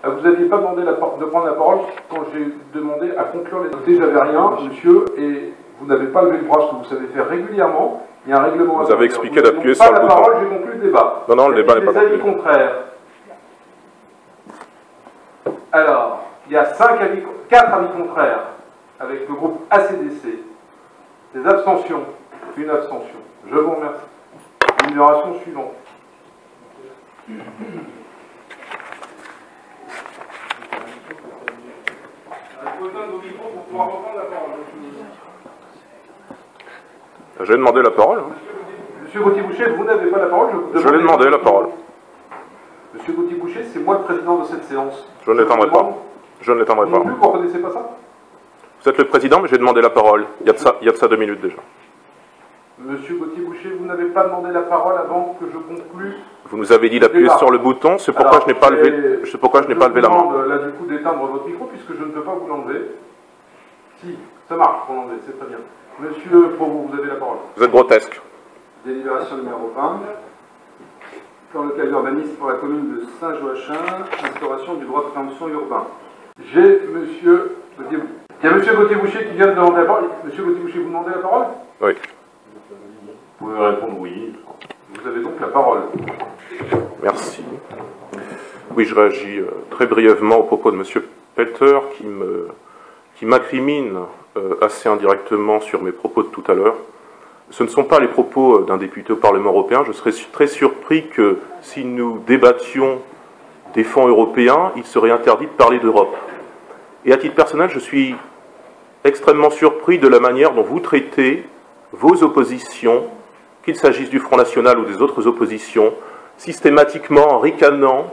Vous n'aviez pas demandé de prendre la parole quand j'ai demandé à conclure les dossiers. J'avais rien, monsieur, et vous n'avez pas levé le bras, ce que vous savez faire régulièrement. Il y a un règlement. Vous avez expliqué d'appuyer sur le bouton. Pas la parole, j'ai conclu le débat. Non, non, le débat n'est pas conclu. Des avis contraires. Alors, il y a 4 avis contraires avec le groupe ACDC. Des abstentions. Une abstention. Je vous remercie. Numération suivante. J'ai demandé la parole. Monsieur Gauthier-Boucher, vous n'avez pas la parole. Je l'ai demandé la parole. Monsieur Gauthier-Boucher, c'est moi le président de cette séance. Je ne l'étendrai pas. Je ne l'étendrai pas. Non plus, vous ne reconnaissez pas ça? Vous êtes le président, mais j'ai demandé la parole. Il y a de ça 2 minutes déjà. Monsieur Gauthier-Boucher, vous n'avez pas demandé la parole avant que je conclue. Vous nous avez dit d'appuyer sur le bouton, c'est pourquoi je n'ai pas levé, la main. Là, du coup, d'éteindre votre micro, puisque je ne peux pas vous l'enlever. Si, ça marche pour l'enlever, c'est très bien. Monsieur Provost, vous avez la parole. Vous êtes grotesque. Délibération numéro 20. Plan local d'urbanisme pour la commune de Saint-Joachim, instauration du droit de préemption urbain. J'ai monsieur Gauthier-Boucher. Il y a monsieur Gauthier-Boucher qui vient de demander la parole. Monsieur Gauthier-Boucher, vous demandez la parole? Oui. Vous pouvez répondre oui. Vous avez donc la parole. Merci. Oui, je réagis très brièvement au propos de M. Pelter qui m'incrimine assez indirectement sur mes propos de tout à l'heure. Ce ne sont pas les propos d'un député au Parlement européen. Je serais très surpris que si nous débattions des fonds européens, il serait interdit de parler d'Europe. Et à titre personnel, je suis extrêmement surpris de la manière dont vous traitez vos oppositions, qu'il s'agisse du Front National ou des autres oppositions, systématiquement en ricanant,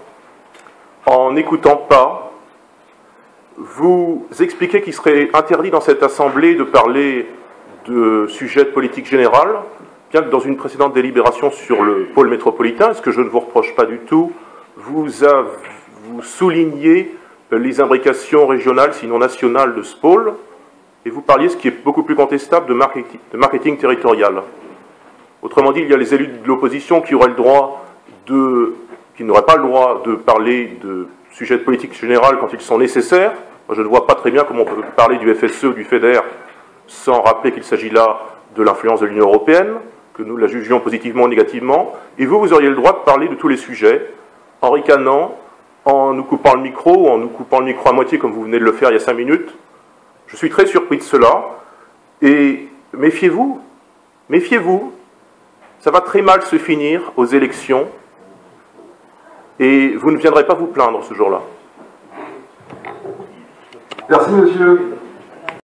en n'écoutant pas. Vous expliquez qu'il serait interdit dans cette Assemblée de parler de sujets de politique générale, bien que dans une précédente délibération sur le pôle métropolitain, ce que je ne vous reproche pas du tout, vous soulignez les imbrications régionales, sinon nationales, de ce pôle, et vous parliez, ce qui est beaucoup plus contestable, de marketing territorial. Autrement dit, il y a les élus de l'opposition qui n'auraient pas le droit de parler de sujets de politique générale quand ils sont nécessaires. Moi, je ne vois pas très bien comment on peut parler du FSE ou du FEDER sans rappeler qu'il s'agit là de l'influence de l'Union européenne, que nous la jugions positivement ou négativement. Et vous auriez le droit de parler de tous les sujets, en ricanant, en nous coupant le micro, ou en nous coupant le micro à moitié, comme vous venez de le faire il y a 5 minutes. Je suis très surpris de cela. Et méfiez-vous, ça va très mal se finir aux élections, et vous ne viendrez pas vous plaindre ce jour-là. Merci, monsieur.